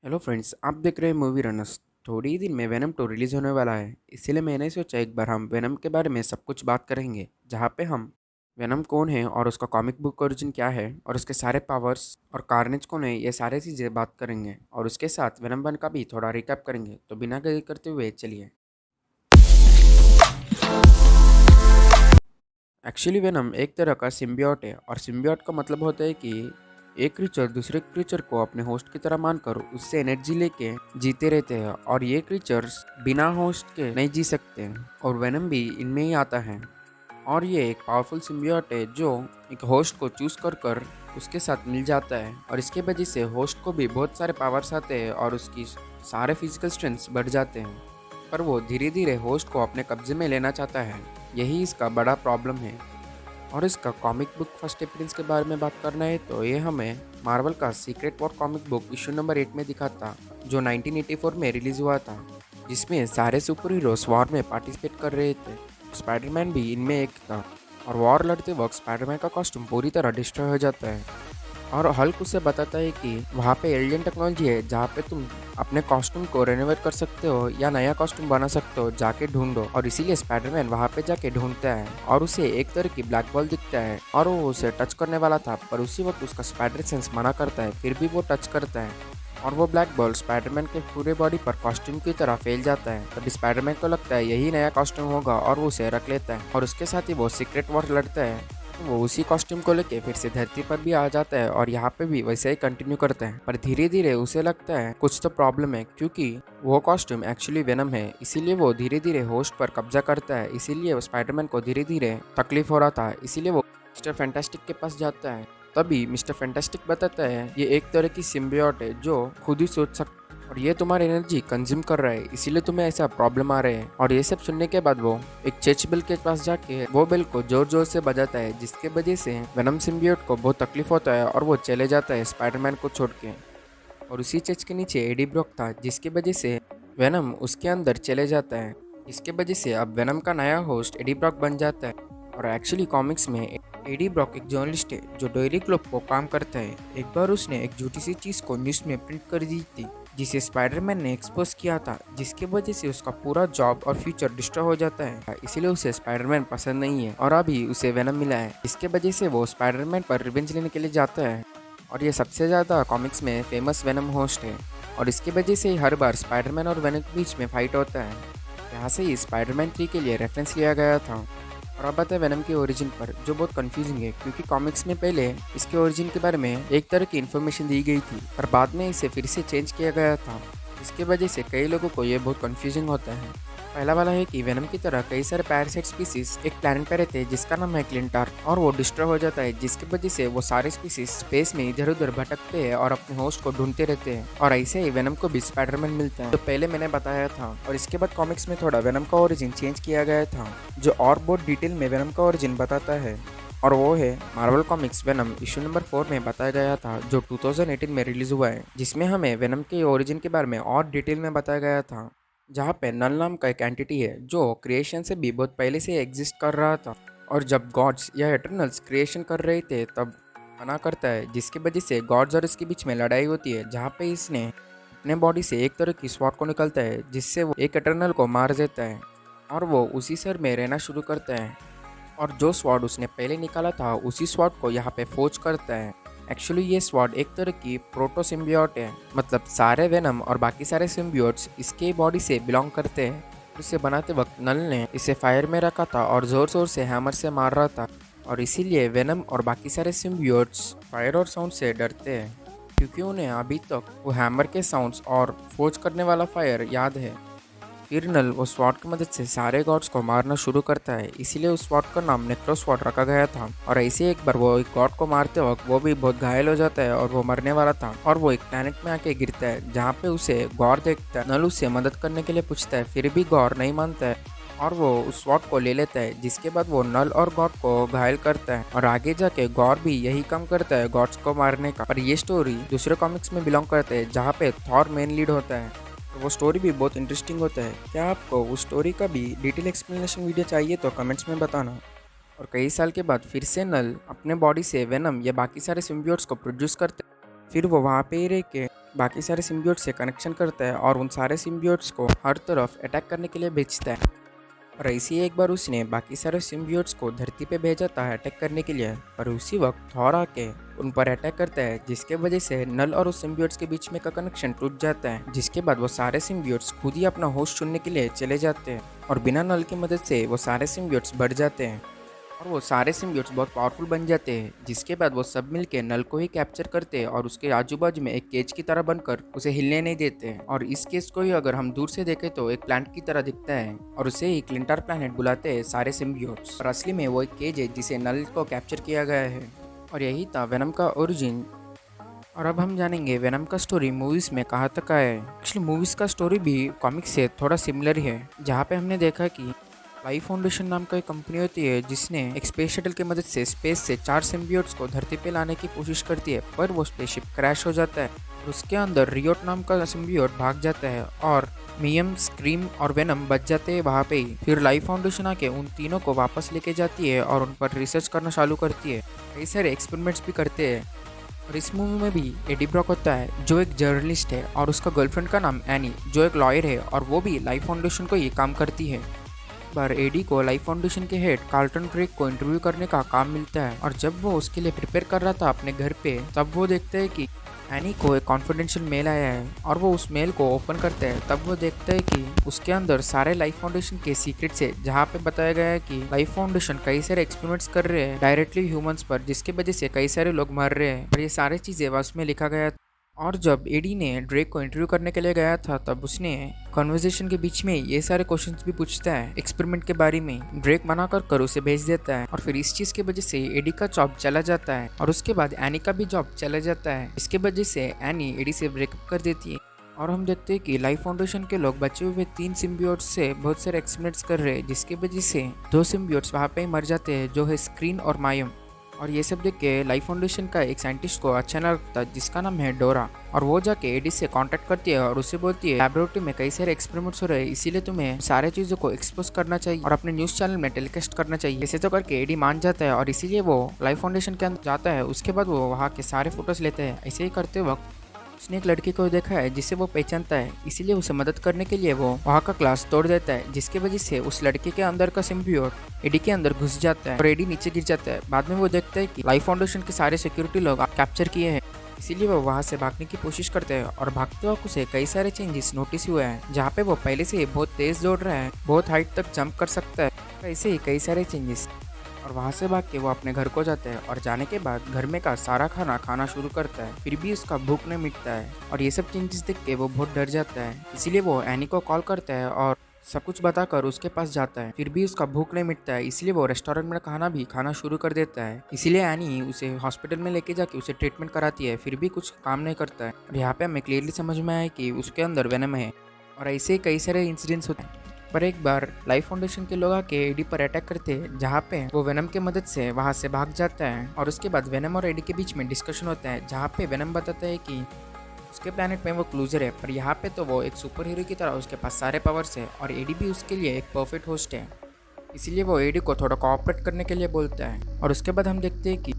Hello friends, आप देख रहे हैं मूवी रनर्स। थोड़ी ही दिन में वेनम 2 रिलीज होने वाला है, इसीलिए मैंने सोचा एक बार हम वेनम के बारे में सब कुछ बात करेंगे। जहाँ पे हम वेनम कौन है और उसका कॉमिक बुक ओरिजिन क्या है और उसके सारे पावर्स और कार्नेज कौन है, ये सारे चीज़ें बात करेंगे। और उसके साथ वेनम 1 का भी थोड़ा रिकैप करेंगे। तो बिना देरी करते हुए चलिए। एक्चुअली वेनम एक तरह का सिम्बियोट है, और सिम्बियोट का मतलब होता है कि एक क्रीचर दूसरे क्रीचर को अपने होस्ट की तरह मानकर उससे एनर्जी लेके जीते रहते हैं। और ये क्रीचर्स बिना होस्ट के नहीं जी सकते हैं, और वेनम भी इनमें ही आता है। और ये एक पावरफुल सिम्बियोट है जो एक होस्ट को चूज कर उसके साथ मिल जाता है, और इसके वजह से होस्ट को भी बहुत सारे पावर्स आते हैं और उसकी सारे फिजिकल स्ट्रेंथ्स बढ़ जाते हैं। पर वो धीरे धीरे होस्ट को अपने कब्जे में लेना चाहता है। यही इसका बड़ा प्रॉब्लम है। और इसका कॉमिक बुक फर्स्ट अपीयरेंस के बारे में बात करना है तो ये हमें मार्वल का secret war comic book issue number 8 में दिखाता, जो 1984 में रिलीज हुआ था, जिसमें सारे सुपर हीरोज वॉर में पार्टिसिपेट कर रहे थे। स्पाइडरमैन भी इनमें एक था, और वॉर लड़ते वक्त स्पाइडरमैन का कॉस्ट्यूम पूरी तरह डिस्ट्रॉय हो जाता है। और हल्क उसे बताता है कि वहाँ पे एलियन टेक्नोलॉजी है जहाँ पे तुम अपने कॉस्ट्यूम को रेनोवेट कर सकते हो या नया कॉस्ट्यूम बना सकते हो, जाके ढूंढो। और इसीलिए स्पाइडरमैन वहाँ पे जाके ढूंढता है, और उसे एक तरह की ब्लैक बॉल दिखता है, और वो उसे टच करने वाला था, पर उसी वक्त उसका स्पाइडर सेंस मना करता है, फिर भी वो टच करता है। और वो ब्लैक बॉल स्पाइडरमैन के पूरे बॉडी पर कॉस्ट्यूम की तरह फैल जाता है। तभी स्पाइडरमैन को लगता है यही नया कॉस्ट्यूम होगा, और वो उसे रख लेता है, और उसके साथ ही वो सीक्रेट वॉर लड़ता है। वो उसी कॉस्ट्यूम को लेके फिर से धरती पर भी आ जाता है, और यहाँ पे भी वैसे ही कंटिन्यू करता है। पर धीरे धीरे उसे लगता है कुछ तो प्रॉब्लम है, क्योंकि वो कॉस्ट्यूम एक्चुअली वेनम है। इसीलिए वो धीरे धीरे होस्ट पर कब्जा करता है। इसीलिए वो स्पाइडरमैन को धीरे धीरे तकलीफ हो रहा था, इसीलिए वो मिस्टर फैंटास्टिक के पास जाता है। तभी मिस्टर फैंटास्टिक बताता है ये एक तरह की सिम्बियोट है जो खुद ही सोच सकता, और ये तुम्हारी एनर्जी कंज्यूम कर रहा है, इसीलिए तुम्हें ऐसा प्रॉब्लम आ रहे हैं। और ये सब सुनने के बाद वो एक चेच बेल के पास जाके वो बेल को जोर जोर से बजाता है, जिसके वजह से वेनम सिम्बियोट को बहुत तकलीफ होता है, और वो चले जाता है स्पाइडरमैन को छोड़ के। और उसी चेच के नीचे एडी ब्रॉक था, जिसकी वजह से वेनम उसके अंदर चले जाता है। इसके वजह से अब वेनम का नया होस्ट एडी ब्रॉक बन जाता है। और एक्चुअली कॉमिक्स में एडी ब्रॉक एक जर्नलिस्ट है जो डेली ग्लोब को काम करता है। एक बार उसने एक झूठी सी चीज़ को न्यूज़ में प्रिंट कर दी थी, जिसे स्पाइडरमैन ने एक्सपोज किया था, जिसकी वजह से उसका पूरा जॉब और फ्यूचर डिस्ट्रॉय हो जाता है। इसीलिए उसे स्पाइडरमैन पसंद नहीं है, और अभी उसे वेनम मिला है। इसके वजह से वो स्पाइडरमैन पर रिवेंज लेने के लिए जाता है। और ये सबसे ज़्यादा कॉमिक्स में फेमस वेनम होस्ट है, और इसकी वजह से ही हर बार स्पाइडरमैन और वेनम के बीच में फाइट होता है। यहाँ से ही स्पाइडरमैन 3 के लिए रेफरेंस लिया गया था। और अब बात है वेनम के ओरिजिन पर, जो बहुत कंफ्यूजिंग है, क्योंकि कॉमिक्स में पहले इसके ओरिजिन के बारे में एक तरह की इन्फॉर्मेशन दी गई थी, पर बाद में इसे फिर से चेंज किया गया था। इसके वजह से कई लोगों को ये बहुत कंफ्यूजिंग होता है। पहला वाला है कि वेनम की तरह कई सारे पैरासाइट स्पीसीज एक प्लैनेट पर रहते हैं जिसका नाम है क्लिंटार, और वो डिस्ट्रॉय हो जाता है, जिसकी वजह से वो सारे स्पीसीज स्पेस में इधर उधर भटकते हैं और अपने होस्ट को ढूंढते रहते हैं। और ऐसे ही वेनम को भी स्पाइडरमैन मिलता है, जो पहले मैंने बताया था। और इसके बाद कॉमिक्स में थोड़ा वेनम का ओरिजिन चेंज किया गया था, जो और बहुत डिटेल में वेनम का ओरिजिन बताता है। और वो है Marvel comics venom issue number 4 में बताया गया था, जो 2018 में रिलीज हुआ है, जिसमें हमें वेनम के ओरिजिन के बारे में और डिटेल में बताया गया था। जहाँ पे नल नाम का एक एंटिटी है जो क्रिएशन से भी बहुत पहले से एग्जिस्ट कर रहा था, और जब गॉड्स या एटर्नल्स क्रिएशन कर रहे थे तब मना करता है, जिसकी वजह से गॉड्स और इसके बीच में लड़ाई होती है, जहाँ पे इसने अपने बॉडी से एक तरह की स्वॉर्ड को निकलता है, जिससे वो एक एटर्नल को मार देता है, और वो उसी सर में रहना शुरू करता है। और जो स्वॉर्ड उसने पहले निकाला था उसी स्वॉर्ड को यहाँ पे फोर्ज करता है। एक्चुअली ये स्वॉर्ड एक तरह की प्रोटो सिम्बियोट है, मतलब सारे वेनम और बाकी सारे सिम्बियोट्स इसके बॉडी से बिलोंग करते हैं। इसे बनाते वक्त नल ने इसे फायर में रखा था और जोर जोर से हैमर से मार रहा था, और इसीलिए वेनम और बाकी सारे सिम्बियोट्स फायर और साउंड से डरते हैं, क्योंकि उन्हें अभी तक वो हैमर के साउंड्स और फोर्ज करने वाला फायर याद है। फिर नल उस स्वॉर्ड की मदद से सारे गॉड्स को मारना शुरू करता है, इसीलिए उस स्वॉर्ड का नाम नेक्रो स्वॉर्ड रखा गया था। और ऐसे एक बार वो एक गॉड को मारते वक्त वो भी बहुत घायल हो जाता है, और वो मरने वाला था, और वो एक प्लैनेट में आके गिरता है, जहाँ पे उसे गौर देखता है। नल उससे मदद करने के लिए पूछता है, फिर भी गौर नहीं मानता है, और वो उस स्वॉर्ड को ले लेता है, जिसके बाद वो नल और गॉड को घायल करता है। और आगे जाके गौर भी यही काम करता है, गॉड्स को मारने का। पर ये स्टोरी दूसरे कॉमिक्स में बिलोंग करते हैं, जहाँ पे थॉर मेन लीड होता है। तो वो स्टोरी भी बहुत इंटरेस्टिंग होता है। क्या आपको उस स्टोरी का भी डिटेल एक्सप्लेनेशन वीडियो चाहिए तो कमेंट्स में बताना। और कई साल के बाद फिर से नल अपने बॉडी से वेनम या बाकी सारे सिम्बियोट्स को प्रोड्यूस करते हैं, फिर वो वहाँ पे ही रह के बाकी सारे सिम्बियोट से कनेक्शन करता है और उन सारे सिम्बियोट्स को हर तरफ अटैक करने के लिए भेजता है। और ऐसे ही एक बार उसने बाकी सारे सिम्बियोट्स को धरती पे भेजा था अटैक करने के लिए, पर उसी वक्त थॉर आके उन पर अटैक करता है, जिसके वजह से नल और उस सिम्बियोट्स के बीच में का कनेक्शन टूट जाता है। जिसके बाद वो सारे सिम्बियोट्स खुद ही अपना होस्ट चुनने के लिए चले जाते हैं और बिना नल की मदद से वो सारे सिम्बियोट्स बढ़ जाते हैं और वो सारे सिम्बियोट्स बहुत पावरफुल बन जाते हैं। जिसके बाद वो सब मिलके नल को ही कैप्चर करते हैं और उसके आजू बाजू में एक केज की तरह बनकर उसे हिलने नहीं देते हैं। और इस केज को ही अगर हम दूर से देखें तो एक प्लांट की तरह दिखता है और उसे ही क्लिंटर प्लैनेट बुलाते हैं सारे सिम्बियोट्स। और असली में वो एक केज है जिसे नल को कैप्चर किया गया है। और यही था वेनम का ओरिजिन। और अब हम जानेंगे वेनम का स्टोरी मूवीज में कहाँ तक आया है। एक्चुअली मूवीज का स्टोरी भी कॉमिक्स से थोड़ा सिमिलर ही है, जहाँ पे हमने देखा कि लाइफ फाउंडेशन नाम का एक कंपनी होती है जिसने एक स्पेस शटल की मदद से स्पेस से 4 सिम्बियोट्स को धरती पे लाने की कोशिश करती है, पर वो स्पेसशिप क्रैश हो जाता है। उसके अंदर रियोट नाम का सिम्बियोट भाग जाता है और मियम, स्क्रीम और वेनम बच जाते हैं वहाँ पे ही। फिर लाइफ फाउंडेशन आके उन तीनों को वापस लेके जाती है और उन पर रिसर्च करना चालू करती है, कई सारे एक्सपेरिमेंट्स भी करते हैं। और इस मूवी में भी एडी ब्रॉक होता है जो एक जर्नलिस्ट है और उसका गर्लफ्रेंड का नाम एनी जो एक लॉयर है और वो भी लाइफ फाउंडेशन को ही काम करती है। बार एडी को लाइफ फाउंडेशन के हेड कार्लटन ड्रेक को इंटरव्यू करने का काम मिलता है और जब वो उसके लिए प्रिपेयर कर रहा था अपने घर पे, तब वो देखते हैं कि एनी को एक कॉन्फिडेंशियल मेल आया है और वो उस मेल को ओपन करते हैं। तब वो देखते हैं कि उसके अंदर सारे लाइफ फाउंडेशन के सीक्रेट्स है, जहाँ पे बताया गया है कि लाइफ फाउंडेशन कई सारे एक्सपेरिमेंट्स कर रहे हैं डायरेक्टली ह्यूमंस पर, जिसकी वजह से कई सारे लोग मर रहे हैं और ये सारी चीजें उसमें लिखा गया। और जब एडी ने ड्रेक को इंटरव्यू करने के लिए गया था, तब उसने कन्वर्सेशन के बीच में ये सारे क्वेश्चंस भी पूछता है एक्सपेरिमेंट के बारे में। ड्रेक मना कर उसे भेज देता है और फिर इस चीज की वजह से एडी का जॉब चला जाता है और उसके बाद एनी का भी जॉब चला जाता है। इसके वजह से एनी एडी से ब्रेकअप कर देती है और हम देखते हैं कि लाइफ फाउंडेशन के लोग बचे हुए 3 सिम्बियोट्स से बहुत सारे एक्सपेरिमेंट्स कर रहे हैं, जिसकी वजह से 2 सिम्बियोट्स वहाँ पे ही मर जाते हैं, जो है स्क्रीन और मायम। और ये सब देख के लाइफ फाउंडेशन का एक साइंटिस्ट को अच्छा ना लगता जिसका नाम है डोरा, और वो जाके एडी से कांटेक्ट करती है और उसे बोलती है लैबोरेटरी में कई सारे एक्सपेरिमेंट्स हो रहे हैं, इसीलिए तुम्हें सारे चीजों को एक्सपोज करना चाहिए और अपने न्यूज चैनल में टेलीकास्ट करना चाहिए। ऐसे तो करके एडी मान जाता है और इसीलिए वो लाइफ फाउंडेशन के अंदर जाता है। उसके बाद वो वहाँ के सारे फोटोज लेते हैं। ऐसे ही करते वक्त उसने एक लड़की को देखा है जिसे वो पहचानता है, इसीलिए उसे मदद करने के लिए वो वहाँ का ग्लास तोड़ देता है, जिसकी वजह से उस लड़के के अंदर का सिम्बियोट एडी के अंदर घुस जाता है और एडी नीचे गिर जाता है। बाद में वो देखता है कि लाइफ फाउंडेशन के सारे सिक्योरिटी लोग कैप्चर किए हैं, इसीलिए वो वहाँ से भागने की कोशिश करते हैं और भागते वक्त उसे कई सारे चेंजेस नोटिस हुए हैं, जहाँ पे वो पहले से बहुत तेज दौड़ रहा है, बहुत हाइट तक जंप कर सकता है, ऐसे ही कई सारे चेंजेस। और वहाँ से भाग के वो अपने घर को जाता है और जाने के बाद घर में का सारा खाना खाना शुरू करता है, फिर भी उसका भूख नहीं मिटता है और ये सब चेंजेस देख के वो बहुत डर जाता है। इसीलिए वो एनी को कॉल करता है और सब कुछ बताकर उसके पास जाता है, फिर भी उसका भूख नहीं मिटता है, इसलिए वो रेस्टोरेंट में खाना भी खाना शुरू कर देता है। इसीलिए एनी उसे हॉस्पिटल में लेके जाके उसे ट्रीटमेंट कराती है, फिर भी कुछ काम नहीं करता है। और यहाँ पे हमें क्लियरली समझ में आया कि उसके अंदर वेनम है और ऐसे कई सारे इंसिडेंट्स होते हैं। पर एक बार लाइफ फाउंडेशन के लोग आके एडी पर अटैक करते हैं, जहाँ पे वो वेनम की मदद से वहाँ से भाग जाता है और उसके बाद वेनम और एडी के बीच में डिस्कशन होता है, जहाँ पे वेनम बताता है कि उसके प्लेनेट पे वो क्लूजर है, पर यहाँ पे तो वो एक सुपर हीरो की तरह उसके पास सारे पावर्स है और एडी भी उसके लिए एक परफेक्ट होस्ट है। इसीलिए वो एडी को थोड़ा कोऑपरेट करने के लिए बोलता है। और उसके बाद हम देखते हैं कि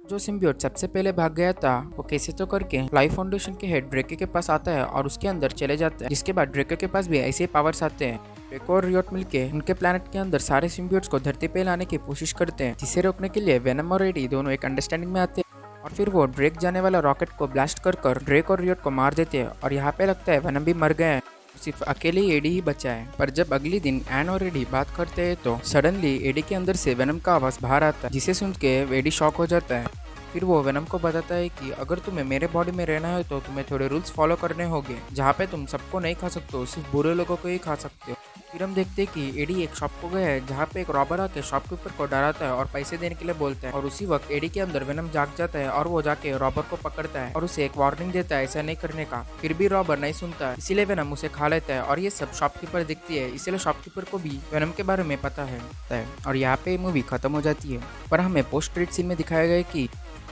जो सिम्बियोट सबसे पहले भाग गया था वो कैसे तो करके लाइफ फाउंडेशन के हेड ड्रेको के पास आता है और उसके अंदर चले जाता है, जिसके बाद ड्रेको के पास भी ऐसे पावर्स आते हैं। ड्रेको और रियोट मिलके उनके प्लेनेट के अंदर सारे सिम्बियोट्स को धरती पे लाने की कोशिश करते हैं, जिसे रोकने के लिए वेनम और एडी दोनों एक अंडरस्टैंडिंग में आते हैं और फिर वो ड्रेक जाने वाला रॉकेट को ब्लास्ट कर ड्रेक और रियोट को मार देते हैं। और यहाँ पे लगता है वेनम भी मर गया है, सिर्फ अकेले ही एडी ही बचा है। पर जब अगले दिन एन और एडी बात करते हैं तो सडनली एडी के अंदर से वेनम का आवाज बाहर आता है, जिसे सुन के एडी शॉक हो जाता है। फिर वो वेनम को बताता है कि अगर तुम्हें मेरे बॉडी में रहना है तो तुम्हें थोड़े रूल्स फॉलो करने होंगे, जहाँ पे तुम सबको नहीं खा सकते हो, सिर्फ बुरे लोगों को ही खा सकते हो। फिर हम देखते हैं कि एडी एक शॉप को गया है, जहाँ पे एक रॉबर आके शॉपकीपर को डराता है और पैसे देने के लिए बोलता है, और उसी वक्त एडी के अंदर वेनम जाग जाता है और वो जाके रॉबर को पकड़ता है और उसे एक वार्निंग देता है ऐसा नहीं करने का। फिर भी रॉबर नहीं सुनता, इसीलिए वेनम उसे खा लेता है और ये सब शॉपकीपर दिखती है, इसलिए शॉपकीपर को भी वेनम के बारे में पता है। और यहाँ पे मूवी खत्म हो जाती है। पर हमें पोस्ट क्रेडिट सीन में दिखाया गया कि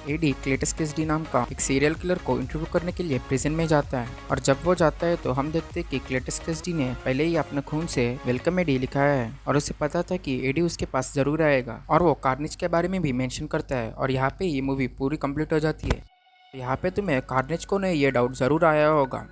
एडी क्लेटस कैसिडी नाम का एक सीरियल किलर को इंटरव्यू करने के लिए प्रिजन में जाता है, और जब वो जाता है तो हम देखते हैं कि क्लेटस कैसिडी ने पहले ही अपने खून से वेलकम एडी लिखाया है और उसे पता था कि एडी उसके पास जरूर आएगा, और वो कार्निज के बारे में भी मेंशन करता है। और यहाँ पे ये मूवी पूरी कंप्लीट हो जाती है। यहाँ पे तुम्हें कार्नेज को नहीं ये डाउट ज़रूर आया होगा।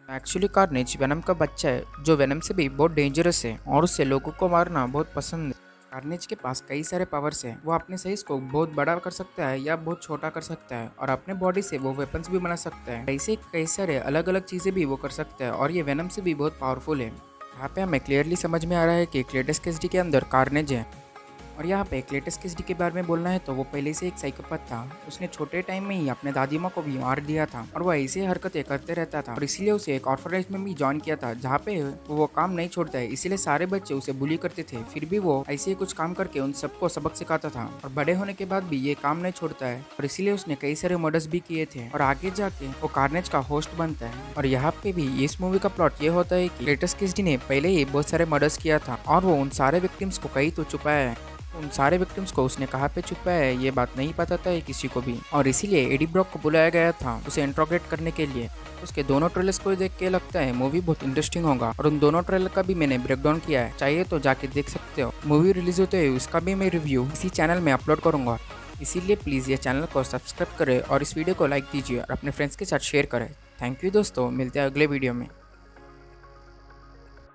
एक्चुअली कार्नेज वेनम का बच्चा है जो वेनम से भी बहुत डेंजरस है और उससे लोगों को मारना बहुत पसंद है। कार्नेज के पास कई सारे पावर्स हैं। वो अपने साइज को बहुत बड़ा कर सकता है या बहुत छोटा कर सकता है और अपने बॉडी से वो वेपन्स भी बना सकता है। ऐसे कई सारे अलग अलग चीज़ें भी वो कर सकता है और ये वेनम से भी बहुत पावरफुल है। यहाँ पे हमें क्लियरली समझ में आ रहा है कि क्लेटस केसडी के अंदर कार्नेज है। और यहाँ पे क्लेटस केसडी के बारे में बोलना है तो वो पहले से एक साइकोपैथ था। उसने छोटे टाइम में ही अपने दादी माँ को भी मार दिया था और वो ऐसी हरकतें करते रहता था और इसीलिए उसे एक ऑर्फनेज में भी ज्वाइन किया था जहाँ पे वो काम नहीं छोड़ता है। इसीलिए सारे बच्चे उसे बुली करते थे, फिर भी वो ऐसे ही कुछ काम करके उन सबको सबक सिखाता था और बड़े होने के बाद भी ये काम नहीं छोड़ता है और इसीलिए उसने कई सारे मर्डर्स भी किए थे और आगे जाके वो कार्नेज का होस्ट बनता है। और यहाँ पे भी इस मूवी का प्लॉट ये होता है कि क्लेटस केसडी ने पहले ही बहुत सारे मर्डर्स किया था और वो उन सारे विक्टिम्स को कहीं तो छुपाया है। उन सारे विक्टिम्स को उसने कहाँ पे छुपाया है ये बात नहीं पता था किसी को भी और इसीलिए एडी ब्रॉक को बुलाया गया था उसे इंट्रोगेट करने के लिए। उसके दोनों ट्रेलर्स को देख के लगता है मूवी बहुत इंटरेस्टिंग होगा और उन दोनों ट्रेलर का भी मैंने ब्रेकडाउन किया है, चाहिए तो जाके देख सकते हो। मूवी रिलीज होते ही उसका भी मैं रिव्यू इसी चैनल में अपलोड करूंगा, इसीलिए प्लीज़ ये चैनल को सब्सक्राइब करें और इस वीडियो को लाइक दीजिए और अपने फ्रेंड्स के साथ शेयर करें। थैंक यू दोस्तों, मिलते हैं अगले वीडियो में।